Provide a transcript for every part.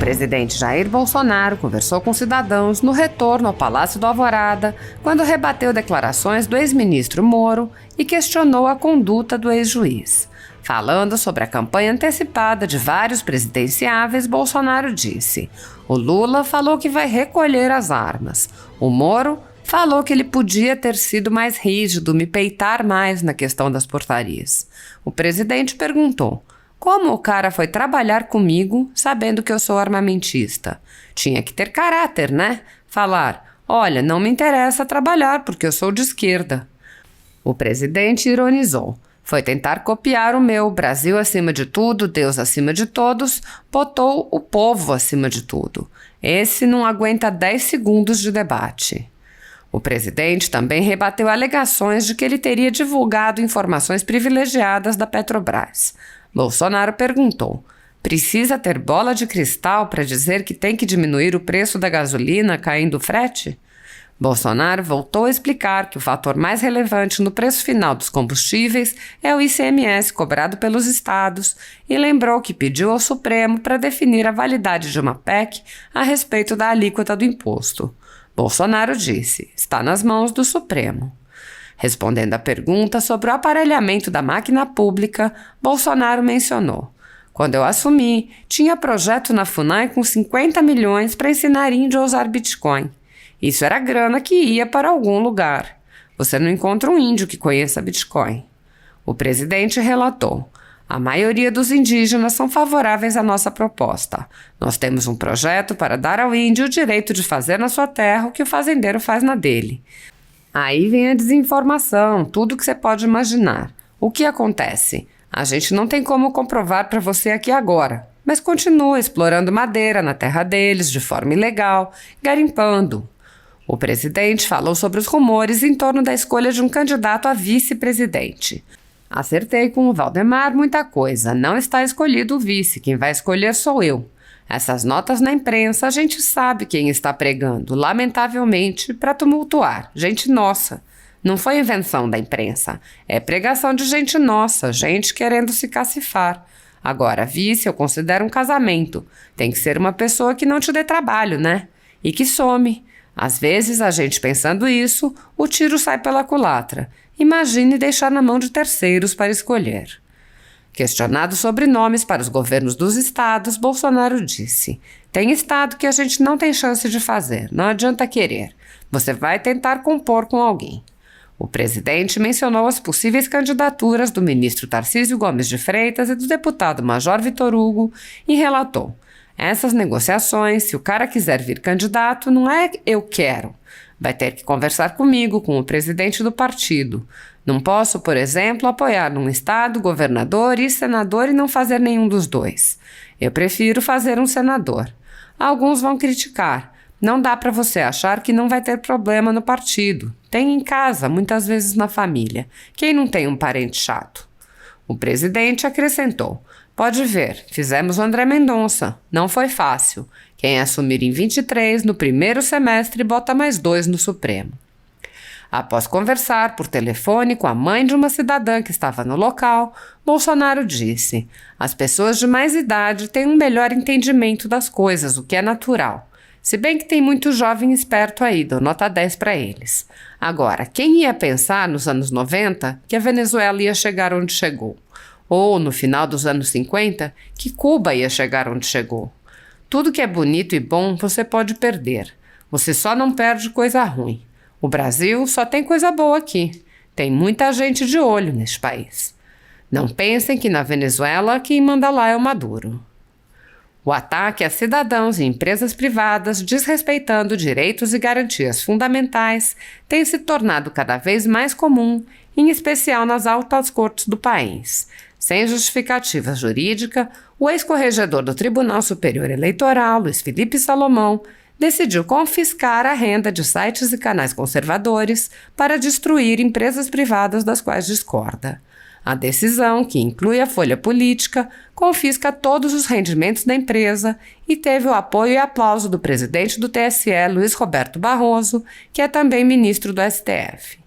presidente Jair Bolsonaro conversou com cidadãos no retorno ao Palácio do Alvorada, quando rebateu declarações do ex-ministro Moro e questionou a conduta do ex-juiz. Falando sobre a campanha antecipada de vários presidenciáveis, Bolsonaro disse: o Lula falou que vai recolher as armas. O Moro falou que ele podia ter sido mais rígido, me peitar mais na questão das portarias. O presidente perguntou: como o cara foi trabalhar comigo sabendo que eu sou armamentista? Tinha que ter caráter, né? Falar: olha, não me interessa trabalhar porque eu sou de esquerda. O presidente ironizou: foi tentar copiar o meu Brasil acima de tudo, Deus acima de todos, botou o povo acima de tudo. Esse não aguenta 10 segundos de debate. O presidente também rebateu alegações de que ele teria divulgado informações privilegiadas da Petrobras. Bolsonaro perguntou: precisa ter bola de cristal para dizer que tem que diminuir o preço da gasolina caindo o frete? Bolsonaro voltou a explicar que o fator mais relevante no preço final dos combustíveis é o ICMS cobrado pelos estados e lembrou que pediu ao Supremo para definir a validade de uma PEC a respeito da alíquota do imposto. Bolsonaro disse: está nas mãos do Supremo. Respondendo à pergunta sobre o aparelhamento da máquina pública, Bolsonaro mencionou: quando eu assumi, tinha projeto na FUNAI com 50 milhões para ensinar índio a usar Bitcoin. Isso era grana que ia para algum lugar. Você não encontra um índio que conheça Bitcoin. O presidente relatou: a maioria dos indígenas são favoráveis à nossa proposta. Nós temos um projeto para dar ao índio o direito de fazer na sua terra o que o fazendeiro faz na dele. Aí vem a desinformação, tudo que você pode imaginar. O que acontece? A gente não tem como comprovar para você aqui agora, mas continua explorando madeira na terra deles de forma ilegal, garimpando. O presidente falou sobre os rumores em torno da escolha de um candidato a vice-presidente. Acertei com o Valdemar muita coisa, não está escolhido o vice, quem vai escolher sou eu. Essas notas na imprensa a gente sabe quem está pregando, lamentavelmente, para tumultuar, gente nossa. Não foi invenção da imprensa, é pregação de gente nossa, gente querendo se cacifar. Agora, vice eu considero um casamento, tem que ser uma pessoa que não te dê trabalho, né? E que some. Às vezes, a gente pensando isso, o tiro sai pela culatra. Imagine deixar na mão de terceiros para escolher. Questionado sobre nomes para os governos dos estados, Bolsonaro disse: tem estado que a gente não tem chance de fazer, não adianta querer. Você vai tentar compor com alguém. O presidente mencionou as possíveis candidaturas do ministro Tarcísio Gomes de Freitas e do deputado Major Vitor Hugo e relatou: essas negociações, se o cara quiser vir candidato, não é eu quero. Vai ter que conversar comigo, com o presidente do partido. Não posso, por exemplo, apoiar num estado, governador e senador e não fazer nenhum dos dois. Eu prefiro fazer um senador. Alguns vão criticar. Não dá para você achar que não vai ter problema no partido. Tem em casa, muitas vezes na família. Quem não tem um parente chato? O presidente acrescentou: pode ver, fizemos o André Mendonça. Não foi fácil. Quem assumir em 23, no primeiro semestre, bota mais 2 no Supremo. Após conversar por telefone com a mãe de uma cidadã que estava no local, Bolsonaro disse: as pessoas de mais idade têm um melhor entendimento das coisas, o que é natural. Se bem que tem muito jovem esperto aí, dou nota 10 para eles. Agora, quem ia pensar nos anos 90 que a Venezuela ia chegar onde chegou? Ou, no final dos anos 50, que Cuba ia chegar onde chegou? Tudo que é bonito e bom você pode perder. Você só não perde coisa ruim. O Brasil só tem coisa boa aqui. Tem muita gente de olho neste país. Não pensem que na Venezuela quem manda lá é o Maduro. O ataque a cidadãos e empresas privadas, desrespeitando direitos e garantias fundamentais, tem se tornado cada vez mais comum, em especial nas altas cortes do país. Sem justificativa jurídica, o ex-corregedor do Tribunal Superior Eleitoral, Luiz Felipe Salomão, decidiu confiscar a renda de sites e canais conservadores para destruir empresas privadas das quais discorda. A decisão, que inclui a folha política, confisca todos os rendimentos da empresa e teve o apoio e aplauso do presidente do TSE, Luiz Roberto Barroso, que é também ministro do STF.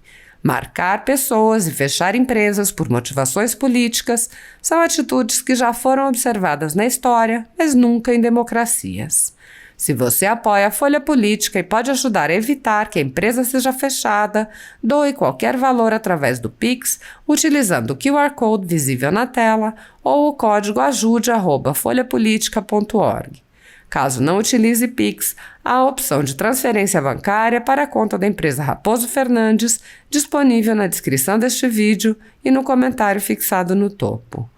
Marcar pessoas e fechar empresas por motivações políticas são atitudes que já foram observadas na história, mas nunca em democracias. Se você apoia a Folha Política e pode ajudar a evitar que a empresa seja fechada, doe qualquer valor através do Pix, utilizando o QR Code visível na tela ou o código ajude@folhapolitica.org. Caso não utilize Pix, há a opção de transferência bancária para a conta da empresa Raposo Fernandes, disponível na descrição deste vídeo e no comentário fixado no topo.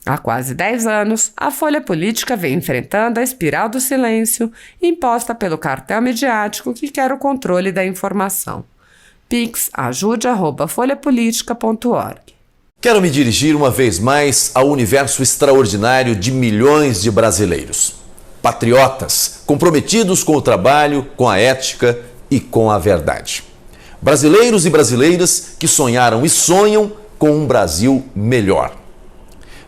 Há quase 10 anos, a Folha Política vem enfrentando a espiral do silêncio imposta pelo cartel midiático que quer o controle da informação. Pix ajude@folhapolitica.org. Quero me dirigir uma vez mais ao universo extraordinário de milhões de brasileiros. Patriotas, comprometidos com o trabalho, com a ética e com a verdade. Brasileiros e brasileiras que sonharam e sonham com um Brasil melhor.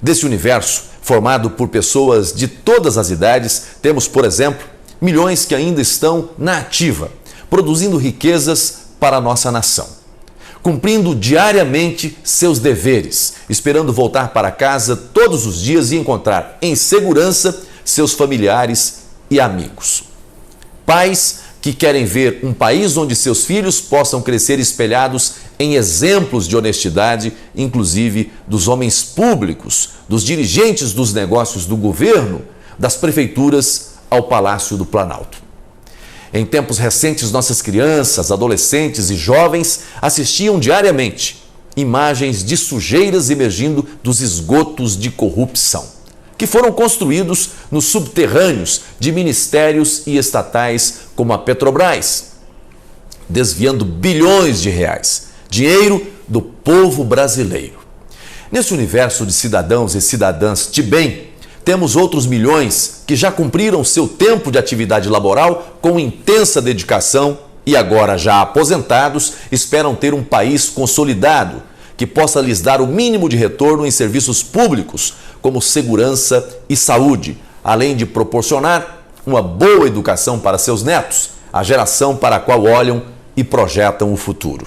Desse universo, formado por pessoas de todas as idades, temos, por exemplo, milhões que ainda estão na ativa, produzindo riquezas para a nossa nação, cumprindo diariamente seus deveres, esperando voltar para casa todos os dias e encontrar em segurança seus familiares e amigos. Pais que querem ver um país onde seus filhos possam crescer espelhados em exemplos de honestidade, inclusive dos homens públicos, dos dirigentes dos negócios do governo, das prefeituras ao Palácio do Planalto. Em tempos recentes, nossas crianças, adolescentes e jovens assistiam diariamente imagens de sujeiras emergindo dos esgotos de corrupção, que foram construídos nos subterrâneos de ministérios e estatais como a Petrobras, desviando bilhões de reais, dinheiro do povo brasileiro. Nesse universo de cidadãos e cidadãs de bem, temos outros milhões que já cumpriram seu tempo de atividade laboral com intensa dedicação e agora já aposentados, esperam ter um país consolidado que possa lhes dar o mínimo de retorno em serviços públicos, como segurança e saúde, além de proporcionar uma boa educação para seus netos, a geração para a qual olham e projetam o futuro.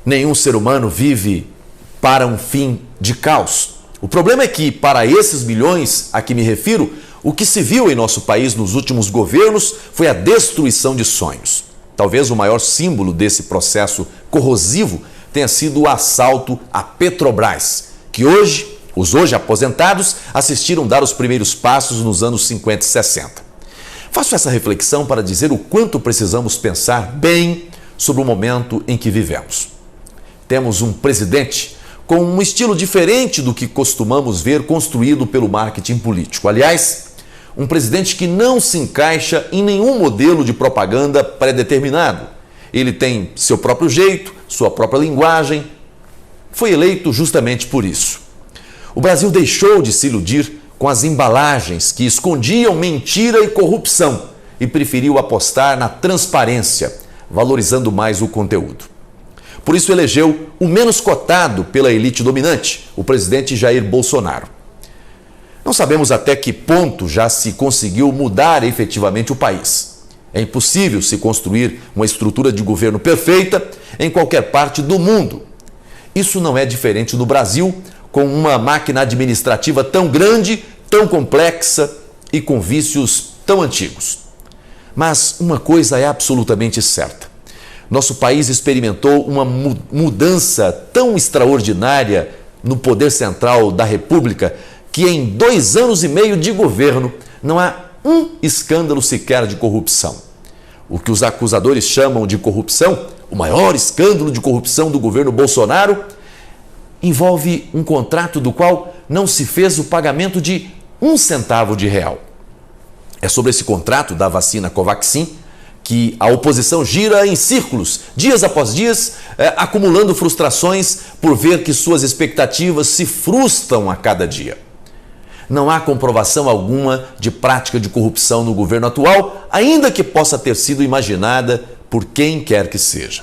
Nenhum ser humano vive para um fim de caos. O problema é que, para esses milhões a que me refiro, o que se viu em nosso país nos últimos governos foi a destruição de sonhos. Talvez o maior símbolo desse processo corrosivo tenha sido o assalto à Petrobras, que os hoje aposentados assistiram dar os primeiros passos nos anos 50 e 60. Faço essa reflexão para dizer o quanto precisamos pensar bem sobre o momento em que vivemos. Temos um presidente com um estilo diferente do que costumamos ver construído pelo marketing político. Aliás, um presidente que não se encaixa em nenhum modelo de propaganda pré-determinado. Ele tem seu próprio jeito, sua própria linguagem. Foi eleito justamente por isso. O Brasil deixou de se iludir com as embalagens que escondiam mentira e corrupção e preferiu apostar na transparência, valorizando mais o conteúdo. Por isso elegeu o menos cotado pela elite dominante, o presidente Jair Bolsonaro. Não sabemos até que ponto já se conseguiu mudar efetivamente o país. É impossível se construir uma estrutura de governo perfeita em qualquer parte do mundo. Isso não é diferente no Brasil, com uma máquina administrativa tão grande, tão complexa e com vícios tão antigos. Mas uma coisa é absolutamente certa. Nosso país experimentou uma mudança tão extraordinária no poder central da República que em 2 anos e meio de governo não há um escândalo sequer de corrupção. O que os acusadores chamam de corrupção, o maior escândalo de corrupção do governo Bolsonaro, envolve um contrato do qual não se fez o pagamento de 1 centavo de real. É sobre esse contrato da vacina Covaxin que a oposição gira em círculos, dias após dias, acumulando frustrações por ver que suas expectativas se frustram a cada dia. Não há comprovação alguma de prática de corrupção no governo atual, ainda que possa ter sido imaginada por quem quer que seja.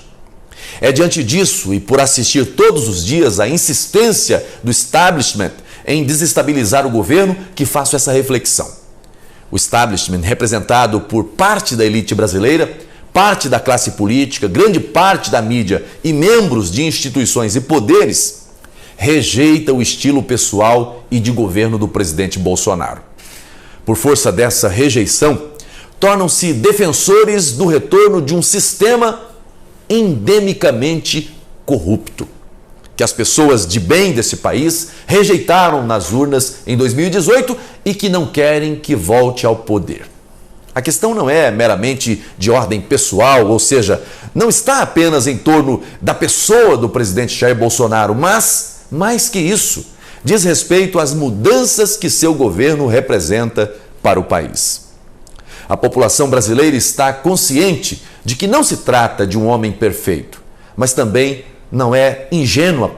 É diante disso e por assistir todos os dias à insistência do establishment em desestabilizar o governo que faço essa reflexão. O establishment, representado por parte da elite brasileira, parte da classe política, grande parte da mídia e membros de instituições e poderes rejeita o estilo pessoal e de governo do presidente Bolsonaro. Por força dessa rejeição, tornam-se defensores do retorno de um sistema endemicamente corrupto, que as pessoas de bem desse país rejeitaram nas urnas em 2018 e que não querem que volte ao poder. A questão não é meramente de ordem pessoal, ou seja, não está apenas em torno da pessoa do presidente Jair Bolsonaro, mas, mais que isso, diz respeito às mudanças que seu governo representa para o país. A população brasileira está consciente de que não se trata de um homem perfeito, mas também não é ingênua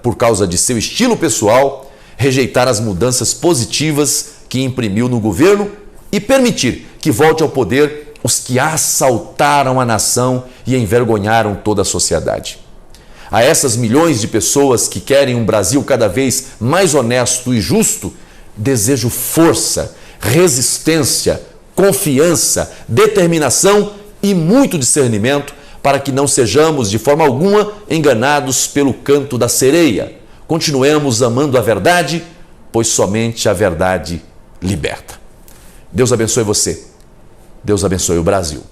por causa de seu estilo pessoal, rejeitar as mudanças positivas que imprimiu no governo e permitir que volte ao poder os que assaltaram a nação e envergonharam toda a sociedade. A essas milhões de pessoas que querem um Brasil cada vez mais honesto e justo, desejo força, resistência, confiança, determinação e muito discernimento para que não sejamos de forma alguma enganados pelo canto da sereia. Continuemos amando a verdade, pois somente a verdade liberta. Deus abençoe você. Deus abençoe o Brasil.